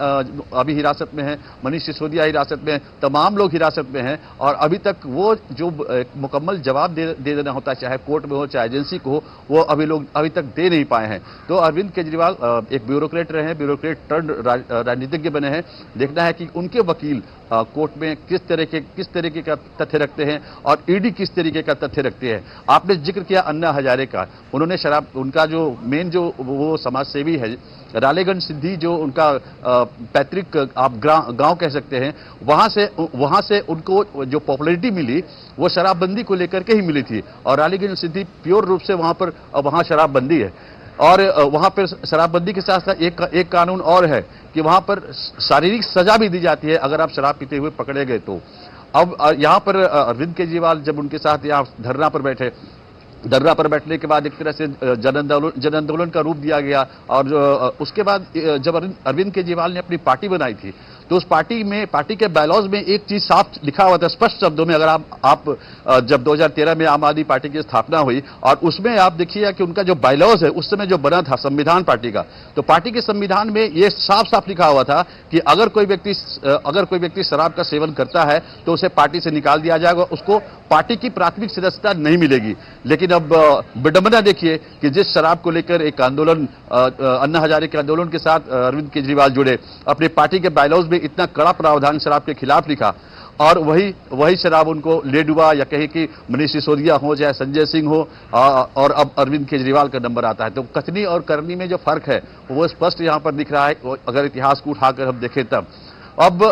अभी हिरासत में हैं, मनीष सिसोदिया हिरासत में हैं, तमाम लोग हिरासत में हैं और अभी तक वो जो मुकम्मल जवाब दे देना होता है, चाहे कोर्ट में हो चाहे एजेंसी को हो, वो अभी तक दे नहीं पाए हैं। तो अरविंद केजरीवाल एक ब्यूरोक्रेट रहे हैं, ब्यूरोक्रेट टर्न राजनीतिज्ञ बने हैं। देखना है कि उनके वकील कोर्ट में किस तरीके का तथ्य रखते हैं और ईडी किस तरीके का तथ्य रखते हैं। आपने जिक्र किया अन्ना हजारे का, उन्होंने शराब, उनका जो मेन जो वो समाज सेवी है रालेगंज सिद्धि, जो उनका पैतृक आप गांव कह सकते हैं, वहां से उनको जो पॉपुलैरिटी मिली वो शराबबंदी को लेकर के ही मिली थी। और रालेगंज सिद्धि प्योर रूप से वहां शराबबंदी है और वहां पर शराबबंदी के साथ साथ एक कानून और है कि वहां पर शारीरिक सजा भी दी जाती है अगर आप शराब पीते हुए पकड़े गए तो। अब यहां पर अरविंद केजरीवाल जब उनके साथ यहां धरना पर बैठे, धरना पर बैठने के बाद एक तरह से जन आंदोलन का रूप दिया गया और उसके बाद जब अरविंद केजरीवाल ने अपनी पार्टी बनाई थी तो उस पार्टी के बायलॉज में एक चीज साफ लिखा हुआ था स्पष्ट शब्दों में। अगर आप जब 2013 में आम आदमी पार्टी की स्थापना हुई और उसमें आप देखिए कि उनका जो बायलॉज है उस समय जो बना था संविधान पार्टी का, तो पार्टी के संविधान में यह साफ लिखा हुआ था कि अगर कोई व्यक्ति शराब का सेवन करता है तो उसे पार्टी से निकाल दिया जाएगा, उसको पार्टी की प्राथमिक सदस्यता नहीं मिलेगी। लेकिन अब विडंबना देखिए कि जिस शराब को लेकर एक आंदोलन अन्ना हजारे के आंदोलन के साथ अरविंद केजरीवाल जुड़े, अपनी पार्टी के बायलॉज में इतना कड़ा प्रावधान शराब के खिलाफ लिखा और वही शराब उनको ले डूबा, या कहे कि मनीष सिसोदिया हो चाहे संजय सिंह हो और अब अरविंद केजरीवाल का नंबर आता है। तो कथनी और करनी में जो फर्क है वो स्पष्ट यहां पर दिख रहा है अगर इतिहास को उठाकर हम देखें तब। अब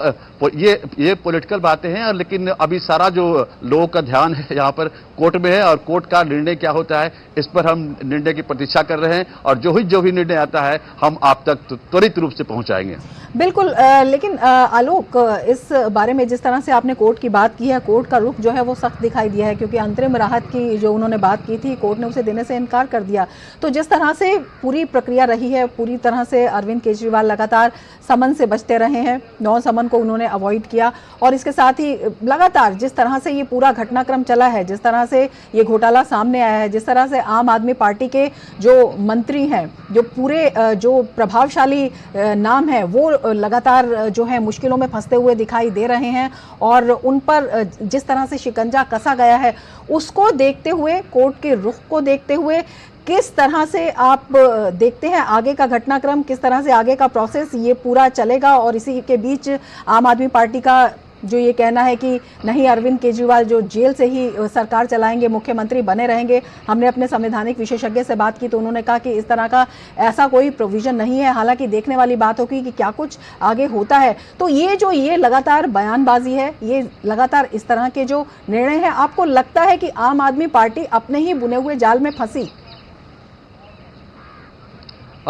ये पॉलिटिकल बातें हैं, लेकिन अभी सारा जो लोगों का ध्यान है यहाँ पर कोर्ट में है और कोर्ट का निर्णय क्या होता है इस पर हम निर्णय की प्रतीक्षा कर रहे हैं और जो भी निर्णय आता है हम आप तक त्वरित रूप से पहुंचाएंगे। बिल्कुल, लेकिन आलोक, इस बारे में जिस तरह से आपने कोर्ट की बात की है, कोर्ट का रुख जो है वो सख्त दिखाई दिया है क्योंकि अंतरिम राहत की जो उन्होंने बात की थी कोर्ट ने उसे देने से इनकार कर दिया। तो जिस तरह से पूरी प्रक्रिया रही है, पूरी तरह से अरविंद केजरीवाल लगातार समन से बचते रहे हैं, 9 समन को उन्होंने अवॉइड किया और इसके साथ ही लगातार जिस तरह से ये पूरा घटनाक्रम चला है, जिस तरह से ये घोटाला सामने आया है, जिस तरह से आम आदमी पार्टी के जो मंत्री हैं, जो पूरे जो प्रभावशाली नाम है वो लगातार जो है मुश्किलों में फंसते हुए दिखाई दे रहे हैं और उन पर जिस तरह से शिकंजा कसा गया है उसको देखते हुए, कोर्ट के रुख को देखते हुए किस तरह से आप देखते हैं आगे का घटनाक्रम, किस तरह से आगे का प्रोसेस ये पूरा चलेगा? और इसी के बीच आम आदमी पार्टी का जो ये कहना है कि नहीं, अरविंद केजरीवाल जो जेल से ही सरकार चलाएंगे, मुख्यमंत्री बने रहेंगे। हमने अपने संवैधानिक विशेषज्ञ से बात की तो उन्होंने कहा कि इस तरह का ऐसा कोई प्रोविजन नहीं है। हालांकि देखने वाली बात होगी कि क्या कुछ आगे होता है। तो ये लगातार बयानबाजी है, ये लगातार इस तरह के जो निर्णय है, आपको लगता है कि आम आदमी पार्टी अपने ही बुने हुए जाल में फंसी?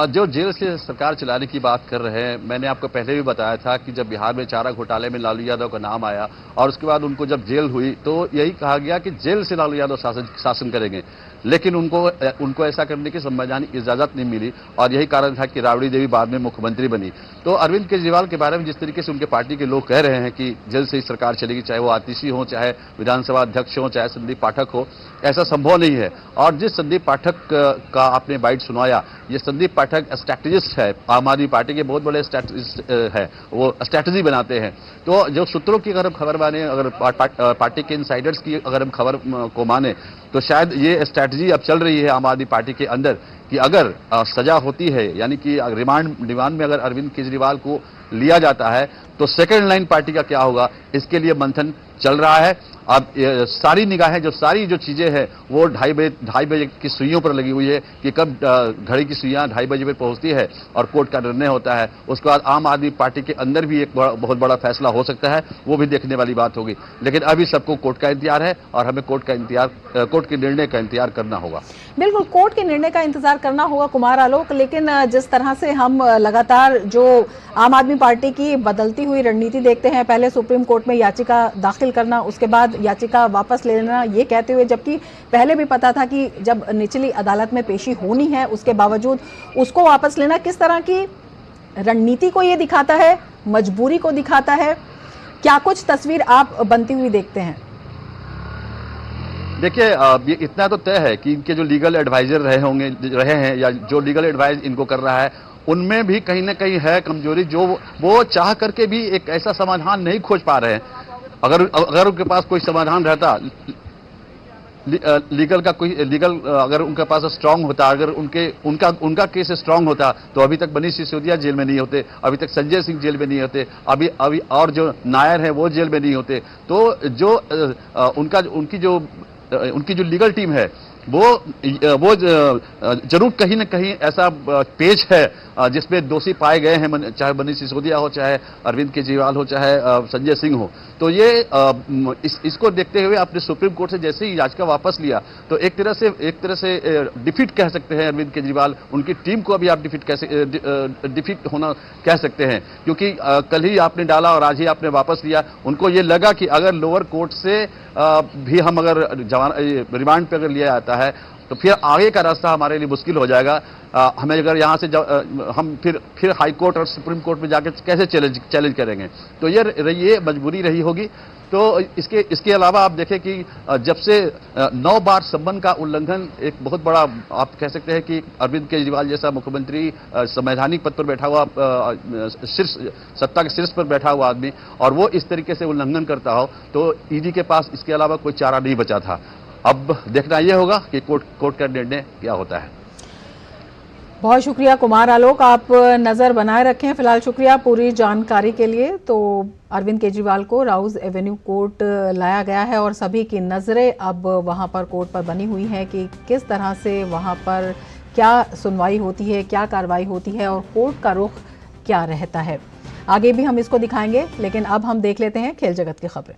जो जेल से सरकार चलाने की बात कर रहे हैं, मैंने आपको पहले भी बताया था कि जब बिहार में चारा घोटाले में लालू यादव का नाम आया और उसके बाद उनको जब जेल हुई तो यही कहा गया कि जेल से लालू यादव शासन करेंगे, लेकिन उनको ऐसा करने की संवैधानिक इजाजत नहीं मिली और यही कारण था कि राबड़ी देवी बाद में मुख्यमंत्री बनी। तो अरविंद केजरीवाल के बारे में जिस तरीके से उनके पार्टी के लोग कह रहे हैं कि जेल से ही सरकार चलेगी, चाहे वो आतिशी हो, चाहे विधानसभा अध्यक्ष हो, चाहे संदीप पाठक हो, ऐसा संभव नहीं है। और जिस संदीप पाठक का आपने बाइट सुनाया, ये संदीप पाठक स्ट्रैटेजिस्ट है, आम आदमी पार्टी के बहुत बड़े स्ट्रैटेजिस्ट है, वो स्ट्रैटेजी बनाते हैं। तो जो सूत्रों की अगर हम खबर माने, अगर पार्टी के इनसाइडर्स की अगर हम खबर को माने, तो शायद ये स्ट्रैटेजी अब चल रही है आम आदमी पार्टी के अंदर कि अगर सजा होती है, यानी कि रिमांड में अगर अरविंद केजरीवाल को लिया जाता है तो सेकंड लाइन पार्टी का क्या होगा, इसके लिए मंथन चल रहा है। अब सारी निगाहें, सारी जो चीजें हैं वो ढाई बजे की सुइयों पर लगी हुई है कि कब घड़ी की सुइयां 2:30 बजे पर पहुंचती है और कोर्ट का निर्णय होता है। उसके बाद आम आदमी पार्टी के अंदर भी एक बहुत बड़ा फैसला हो सकता है, वो भी देखने वाली बात होगी। लेकिन अभी सबको कोर्ट का इंतजार है और हमें कोर्ट के निर्णय का इंतजार करना होगा। बिल्कुल, कोर्ट के निर्णय का इंतजार करना होगा कुमार आलोक। लेकिन जिस तरह से हम लगातार जो आम आदमी पार्टी की बदलती हुई रणनीति देखते हैं, पहले सुप्रीम कोर्ट में याचिका दाखिल करना, उसके बाद याचिका वापस ले लेना, ये कहते हुए, जबकि पहले भी पता था कि जब निचली अदालत में पेशी होनी है उसके बावजूद उसको वापस लेना, किस तरह की रणनीति को ये दिखाता है, मजबूरी को दिखाता है, क्या कुछ तस्वीर आप बनती हुई देखते हैं? देखिए, ये इतना तो तय है कि इनके जो लीगल एडवाइजर रहे हैं या जो लीगल एडवाइस इनको कर रहा है, उनमें भी कहीं ना कहीं है कमजोरी, जो वो चाह करके भी एक ऐसा समाधान नहीं खोज पा रहे हैं। अगर उनके पास कोई समाधान रहता, अगर उनके पास स्ट्रांग होता, अगर उनका केस स्ट्रांग होता, तो अभी तक मनीष सिसोदिया जेल में नहीं होते, अभी तक संजय सिंह जेल में नहीं होते, अभी और जो नायर हैं वो जेल में नहीं होते। तो जो उनकी जो लीगल टीम है वो जरूर कहीं ना कहीं ऐसा पेज है जिसमें दोषी पाए गए हैं, चाहे मनीष सिसोदिया हो, चाहे अरविंद केजरीवाल हो, चाहे संजय सिंह हो। तो ये इसको देखते हुए आपने सुप्रीम कोर्ट से जैसे ही याचिका वापस लिया, तो एक तरह से डिफीट कह सकते हैं अरविंद केजरीवाल, उनकी टीम को अभी आप डिफीट होना कह सकते हैं, क्योंकि कल ही आपने डाला और आज ही आपने वापस लिया। उनको ये लगा कि अगर लोअर कोर्ट से भी हम अगर रिमांड पे अगर लिया जाता है तो फिर आगे का रास्ता हमारे लिए मुश्किल हो जाएगा। हमें अगर यहाँ से हम फिर हाई कोर्ट और सुप्रीम कोर्ट में जाकर कैसे चैलेंज करेंगे, तो ये मजबूरी रही होगी। तो इसके अलावा आप देखें कि जब से 9 बार संबंध का उल्लंघन, एक बहुत बड़ा आप कह सकते हैं कि अरविंद केजरीवाल जैसा मुख्यमंत्री, संवैधानिक पद पर बैठा हुआ, सत्ता के शीर्ष पर बैठा हुआ आदमी, और वो इस तरीके से उल्लंघन करता हो, तो ईडी के पास इसके अलावा कोई चारा नहीं बचा था। अब देखना यह होगा कि कोर्ट का निर्णय क्या होता है। बहुत शुक्रिया कुमार आलोक, आप नज़र बनाए रखें। फिलहाल शुक्रिया पूरी जानकारी के लिए। तो अरविंद केजरीवाल को राउज एवेन्यू कोर्ट लाया गया है और सभी की नज़रें अब वहां पर कोर्ट पर बनी हुई हैं कि किस तरह से वहां पर क्या सुनवाई होती है, क्या कार्रवाई होती है और कोर्ट का रुख क्या रहता है। आगे भी हम इसको दिखाएंगे, लेकिन अब हम देख लेते हैं खेल जगत की खबरें।